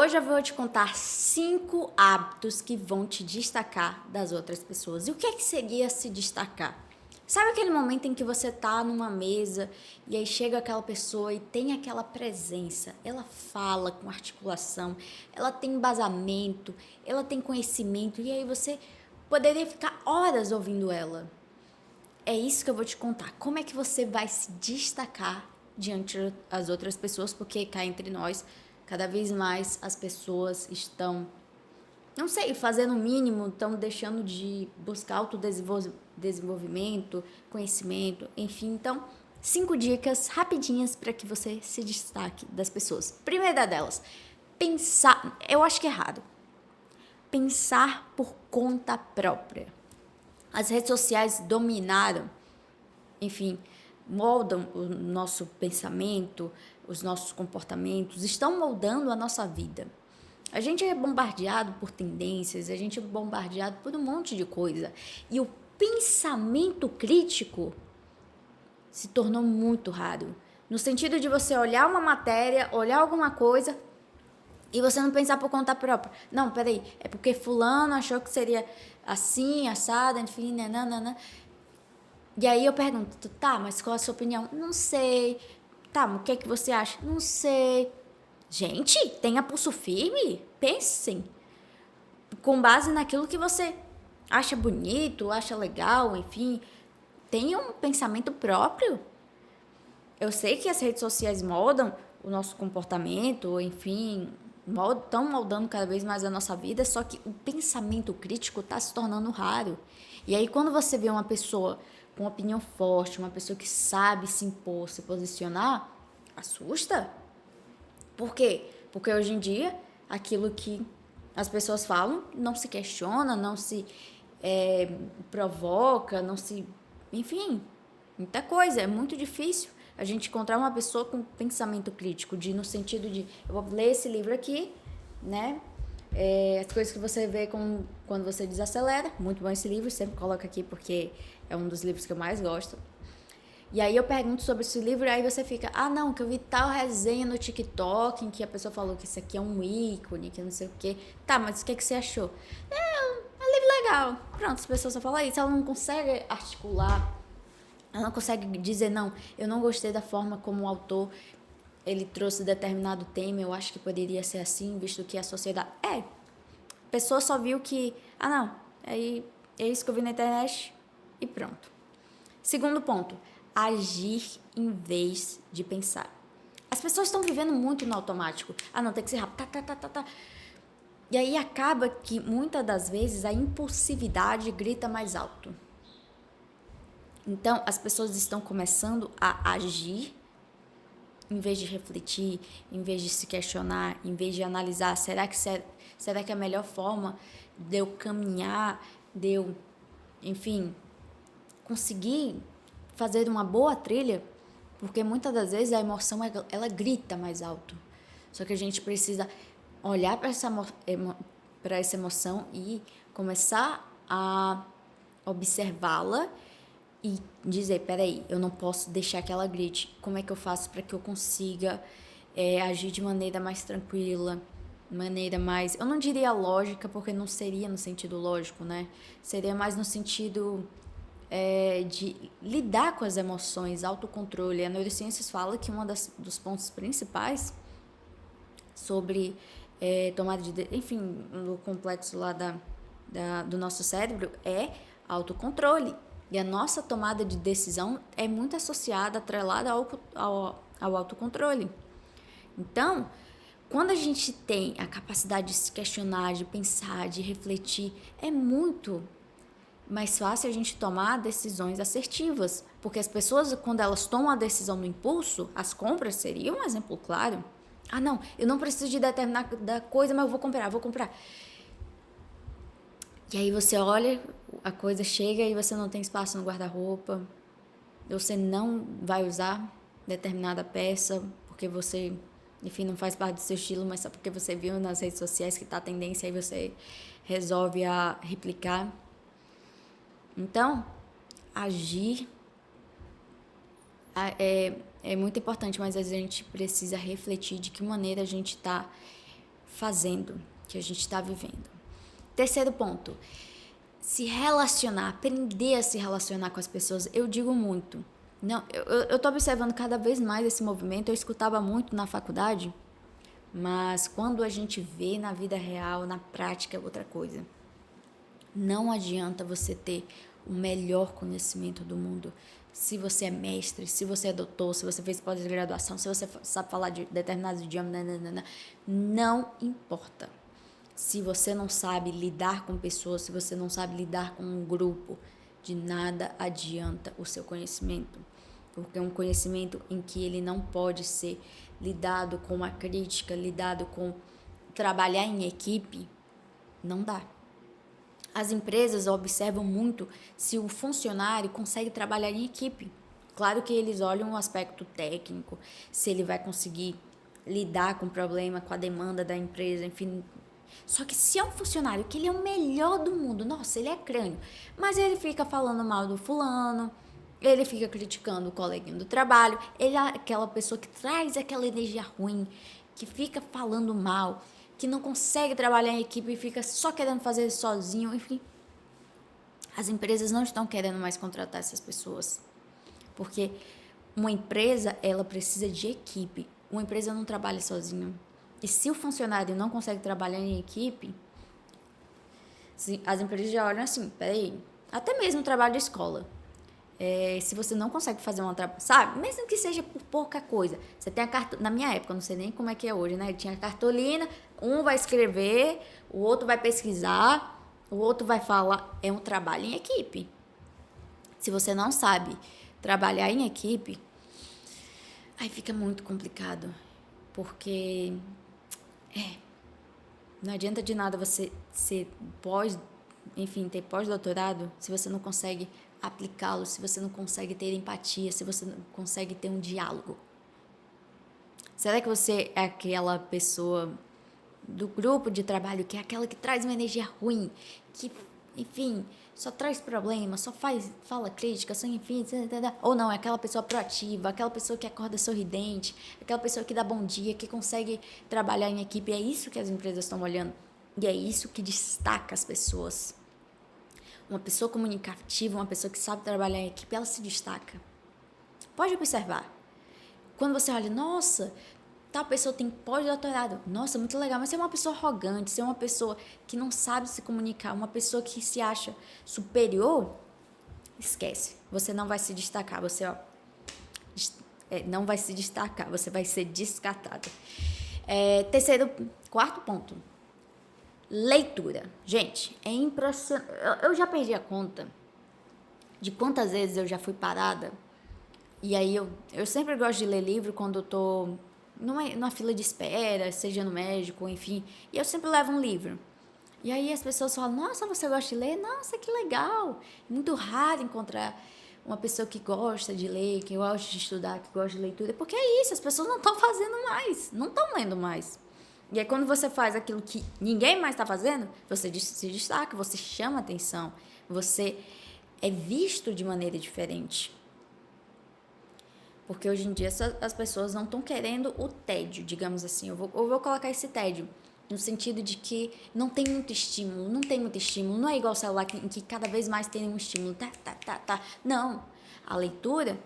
Hoje eu vou te contar 5 hábitos que vão te destacar das outras pessoas. E o que é que seria se destacar? Sabe aquele momento em que você tá numa mesa e aí chega aquela pessoa e tem aquela presença, ela fala com articulação, ela tem embasamento, ela tem conhecimento e aí você poderia ficar horas ouvindo ela. É isso que eu vou te contar. Como é que você vai se destacar diante das outras pessoas? Porque cá entre nós, cada vez mais as pessoas estão, não sei, fazendo o mínimo, estão deixando de buscar autodesenvolvimento, conhecimento, enfim. Então, 5 dicas rapidinhas para que você se destaque das pessoas. Primeira delas, pensar, eu acho que é errado. Pensar por conta própria. As redes sociais dominaram, enfim, moldam o nosso pensamento, os nossos comportamentos, estão moldando a nossa vida. A gente é bombardeado por tendências, a gente é bombardeado por um monte de coisa. E o pensamento crítico se tornou muito raro. No sentido de você olhar uma matéria, olhar alguma coisa e você não pensar por conta própria. Não, peraí, é porque fulano achou que seria assim, assado, enfim, nananana. E aí eu pergunto, tá, mas qual a sua opinião? Não sei. Tá, mas o que é que você acha? Não sei. Gente, tenha pulso firme, pensem. Com base naquilo que você acha bonito, acha legal, enfim. Tenha um pensamento próprio. Eu sei que as redes sociais moldam o nosso comportamento, enfim, estão moldando cada vez mais a nossa vida, só que o pensamento crítico está se tornando raro. E aí, quando você vê uma pessoa com opinião forte, uma pessoa que sabe se impor, se posicionar, assusta. Por quê? Porque hoje em dia, aquilo que as pessoas falam não se questiona, não se provoca, não se. Enfim, muita coisa. É muito difícil a gente encontrar uma pessoa com pensamento crítico, no sentido de, eu vou ler esse livro aqui, né? As coisas que você vê quando você desacelera. Muito bom esse livro, sempre coloco aqui porque é um dos livros que eu mais gosto. E aí eu pergunto sobre esse livro e aí você fica, não, que eu vi tal resenha no TikTok em que a pessoa falou que isso aqui é um ícone, que não sei o quê. Tá, mas o que você achou? É um livro legal. Pronto, as pessoas só falam isso, ela não consegue articular, ela não consegue dizer, não, eu não gostei da forma como o autor ele trouxe determinado tema, eu acho que poderia ser assim, visto que a sociedade... a pessoa só viu que, não, aí é isso que eu vi na internet e pronto. Segundo ponto, agir em vez de pensar. As pessoas estão vivendo muito no automático. Não, tem que ser rápido, tá. E aí acaba que, muitas das vezes, a impulsividade grita mais alto. Então, as pessoas estão começando a agir em vez de refletir, em vez de se questionar, em vez de analisar, será que a melhor forma de eu caminhar, de eu, enfim, conseguir fazer uma boa trilha, porque muitas das vezes a emoção ela grita mais alto. Só que a gente precisa olhar para essa emoção e começar a observá-la e dizer, peraí, eu não posso deixar que ela grite. Como é que eu faço para que eu consiga agir de maneira mais tranquila, maneira mais... Eu não diria lógica, porque não seria no sentido lógico, né? Seria mais no sentido de lidar com as emoções, autocontrole. A neurociências fala que dos pontos principais sobre tomada de... Enfim, no complexo lá do nosso cérebro é autocontrole. E a nossa tomada de decisão é muito associada, atrelada ao autocontrole. Então, quando a gente tem a capacidade de se questionar, de pensar, de refletir, é muito mais fácil a gente tomar decisões assertivas. Porque as pessoas, quando elas tomam a decisão no impulso, as compras seriam um exemplo claro. Não, eu não preciso de determinada coisa, mas eu vou comprar. E aí você olha, a coisa chega e você não tem espaço no guarda-roupa. Você não vai usar determinada peça porque você, enfim, não faz parte do seu estilo, mas só porque você viu nas redes sociais que tá a tendência e você resolve a replicar. Então, agir é muito importante, mas a gente precisa refletir de que maneira a gente está fazendo, que a gente está vivendo. Terceiro ponto, se relacionar, aprender a se relacionar com as pessoas. Eu digo muito. Não, eu tô observando cada vez mais esse movimento. Eu escutava muito na faculdade, mas quando a gente vê na vida real, na prática, é outra coisa. Não adianta você ter o melhor conhecimento do mundo se você é mestre, se você é doutor, se você fez pós-graduação, se você sabe falar de determinados idiomas, não importa. Se você não sabe lidar com pessoas, se você não sabe lidar com um grupo, de nada adianta o seu conhecimento. Porque é um conhecimento em que ele não pode ser lidado com a crítica, lidado com trabalhar em equipe, não dá. As empresas observam muito se o funcionário consegue trabalhar em equipe. Claro que eles olham o aspecto técnico, se ele vai conseguir lidar com o problema, com a demanda da empresa, enfim. Só que se é um funcionário que ele é o melhor do mundo, nossa, ele é crânio, mas ele fica falando mal do fulano, ele fica criticando o coleguinha do trabalho, ele é aquela pessoa que traz aquela energia ruim, que fica falando mal, que não consegue trabalhar em equipe e fica só querendo fazer sozinho, enfim. As empresas não estão querendo mais contratar essas pessoas, porque uma empresa, ela precisa de equipe. Uma empresa não trabalha sozinho. E se o funcionário não consegue trabalhar em equipe, as empresas já olham assim, peraí, até mesmo o trabalho de escola. Se você não consegue fazer uma trabalho, sabe? Mesmo que seja por pouca coisa. Você tem a cartolina, na minha época, não sei nem como é que é hoje, né? Tinha a cartolina, um vai escrever, o outro vai pesquisar, o outro vai falar. É um trabalho em equipe. Se você não sabe trabalhar em equipe, aí fica muito complicado. Porque não adianta de nada você ser ter pós-doutorado se você não consegue aplicá-lo, se você não consegue ter empatia, se você não consegue ter um diálogo. Será que você é aquela pessoa do grupo de trabalho que é aquela que traz uma energia ruim, que, enfim, só traz problema, só fala crítica, só enfim, ou não, é aquela pessoa proativa, aquela pessoa que acorda sorridente, aquela pessoa que dá bom dia, que consegue trabalhar em equipe? É isso que as empresas estão olhando e é isso que destaca as pessoas. Uma pessoa comunicativa, uma pessoa que sabe trabalhar em equipe, ela se destaca. Pode observar. Quando você olha, nossa, tal pessoa tem pós-doutorado, nossa, muito legal, mas se é uma pessoa arrogante, se é uma pessoa que não sabe se comunicar, uma pessoa que se acha superior, esquece. Você não vai se destacar, não vai se destacar, você vai ser descartado. Quarto ponto. Leitura. Gente, é impressionante. Eu já perdi a conta de quantas vezes eu já fui parada. E aí eu sempre gosto de ler livro quando eu tô numa fila de espera, seja no médico, enfim. E eu sempre levo um livro. E aí as pessoas falam, nossa, você gosta de ler? Nossa, que legal. É muito raro encontrar uma pessoa que gosta de ler, que gosta de estudar, que gosta de leitura. Porque é isso, as pessoas não estão fazendo mais, não estão lendo mais. E aí quando você faz aquilo que ninguém mais está fazendo, você se destaca, você chama atenção, você é visto de maneira diferente. Porque hoje em dia as pessoas não estão querendo o tédio, digamos assim. Eu vou colocar esse tédio no sentido de que não tem muito estímulo, não é igual o celular em que cada vez mais tem um estímulo, tá. Não, a leitura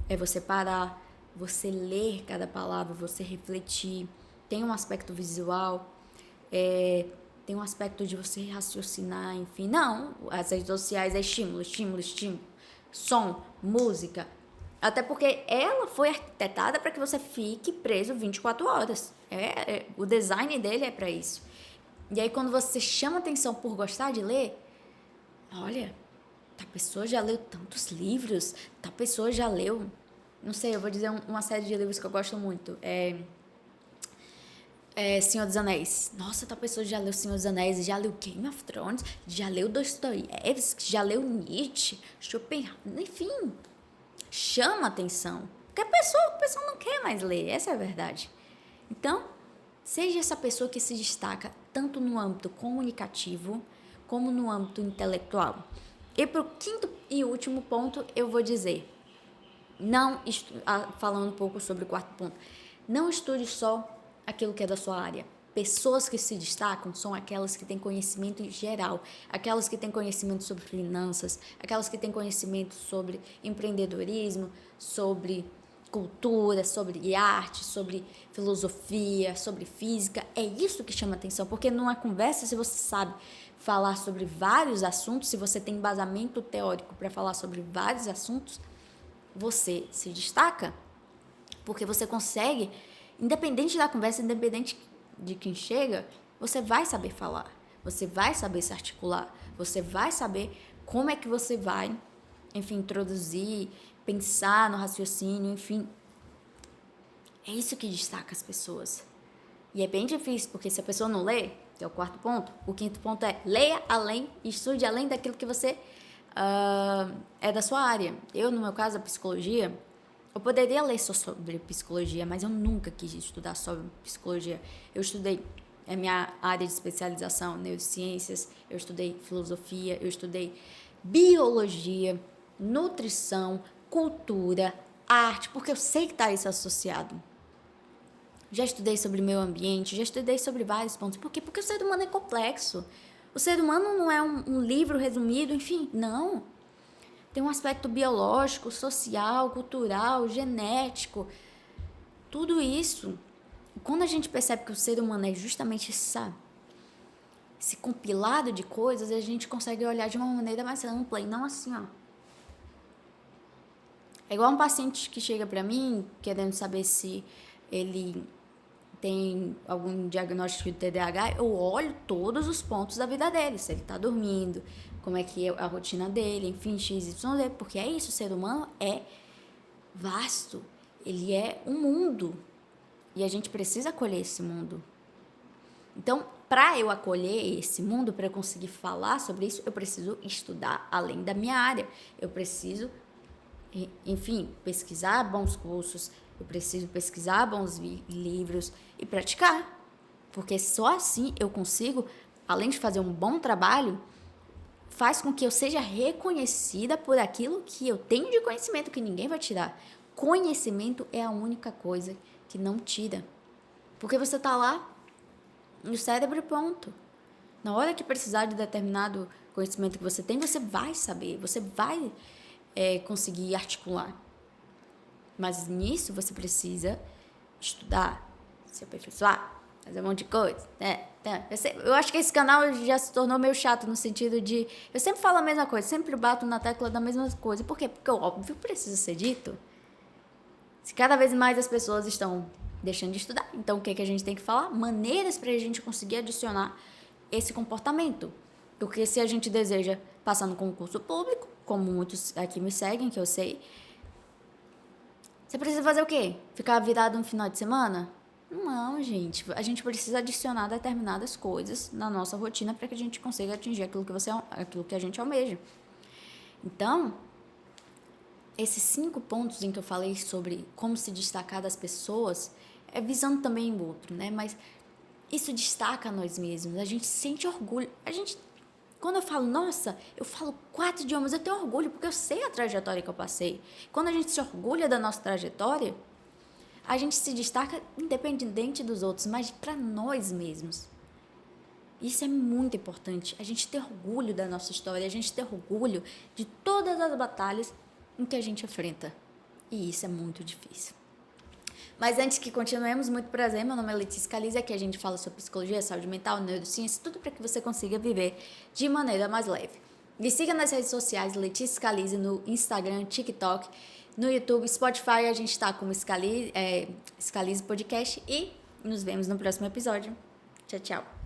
é você parar, você ler cada palavra, você refletir, tem um aspecto visual, tem um aspecto de você raciocinar, enfim. Não, as redes sociais é estímulo, som, música, até porque ela foi arquitetada para que você fique preso 24 horas. O design dele é para isso. E aí, quando você chama atenção por gostar de ler, olha, tal pessoa já leu tantos livros, tal pessoa já leu... Não sei, eu vou dizer uma série de livros que eu gosto muito. Senhor dos Anéis. Nossa, tal pessoa já leu Senhor dos Anéis, já leu Game of Thrones, já leu Dostoiévski, já leu Nietzsche, Schopenhauer, enfim... Chama atenção. Porque a pessoa não quer mais ler, essa é a verdade. Então, seja essa pessoa que se destaca tanto no âmbito comunicativo como no âmbito intelectual. E para o quinto e último ponto, eu vou dizer, falando um pouco sobre o quarto ponto, não estude só aquilo que é da sua área. Pessoas que se destacam são aquelas que têm conhecimento em geral, aquelas que têm conhecimento sobre finanças, aquelas que têm conhecimento sobre empreendedorismo, sobre cultura, sobre arte, sobre filosofia, sobre física. É isso que chama atenção, porque numa conversa, se você sabe falar sobre vários assuntos, se você tem embasamento teórico para falar sobre vários assuntos, você se destaca, porque você consegue, independente da conversa, independente de quem chega, você vai saber falar, você vai saber se articular, você vai saber como é que você vai, enfim, introduzir, pensar no raciocínio, enfim. É isso que destaca as pessoas. E é bem difícil, porque se a pessoa não lê, que é o quarto ponto, o quinto ponto é leia além, estude além daquilo que você é da sua área. Eu, no meu caso, a psicologia, eu poderia ler só sobre psicologia, mas eu nunca quis estudar sobre psicologia. Eu estudei, é minha área de especialização, neurociências, eu estudei filosofia, eu estudei biologia, nutrição, cultura, arte, porque eu sei que está isso associado. Já estudei sobre meio ambiente, já estudei sobre vários pontos. Por quê? Porque o ser humano é complexo. O ser humano não é um livro resumido, enfim, não. Tem um aspecto biológico, social, cultural, genético, tudo isso. Quando a gente percebe que o ser humano é justamente esse compilado de coisas, a gente consegue olhar de uma maneira mais ampla e não assim, ó. É igual um paciente que chega para mim querendo saber se ele tem algum diagnóstico de TDAH, eu olho todos os pontos da vida dele, se ele está dormindo, como é que é a rotina dele, enfim, XYZ, porque é isso, o ser humano é vasto, ele é um mundo, e a gente precisa acolher esse mundo. Então, para eu acolher esse mundo, para eu conseguir falar sobre isso, eu preciso estudar além da minha área, eu preciso, enfim, pesquisar bons cursos, eu preciso pesquisar bons livros e praticar. Porque só assim eu consigo, além de fazer um bom trabalho, faz com que eu seja reconhecida por aquilo que eu tenho de conhecimento, que ninguém vai tirar. Conhecimento é a única coisa que não tira. Porque você está lá, no cérebro pronto. Na hora que precisar de determinado conhecimento que você tem, você vai saber, você vai conseguir articular. Mas nisso você precisa estudar, se aperfeiçoar, fazer um monte de coisa, né? Eu acho que esse canal já se tornou meio chato no sentido de... Eu sempre falo a mesma coisa, sempre bato na tecla da mesma coisa. Por quê? Porque o óbvio precisa ser dito. Se cada vez mais as pessoas estão deixando de estudar, então o que a gente tem que falar? Maneiras para a gente conseguir adicionar esse comportamento. Porque se a gente deseja passar no concurso público, como muitos aqui me seguem, que eu sei... Você precisa fazer o quê? Ficar virado no final de semana? Não, gente. A gente precisa adicionar determinadas coisas na nossa rotina para que a gente consiga atingir aquilo que a gente almeja. Então, esses 5 pontos em que eu falei sobre como se destacar das pessoas, é visando também o outro, né? Mas isso destaca nós mesmos. A gente sente orgulho. Quando eu falo, nossa, eu falo 4 idiomas, eu tenho orgulho, porque eu sei a trajetória que eu passei. Quando a gente se orgulha da nossa trajetória, a gente se destaca independente dos outros, mas para nós mesmos. Isso é muito importante, a gente ter orgulho da nossa história, a gente ter orgulho de todas as batalhas em que a gente enfrenta. E isso é muito difícil. Mas antes que continuemos, muito prazer, meu nome é Letícia Scalise, aqui a gente fala sobre psicologia, saúde mental, neurociência, tudo para que você consiga viver de maneira mais leve. Me siga nas redes sociais, Letícia Scalise, no Instagram, TikTok, no YouTube, Spotify, a gente está como Scalise Podcast e nos vemos no próximo episódio. Tchau, tchau.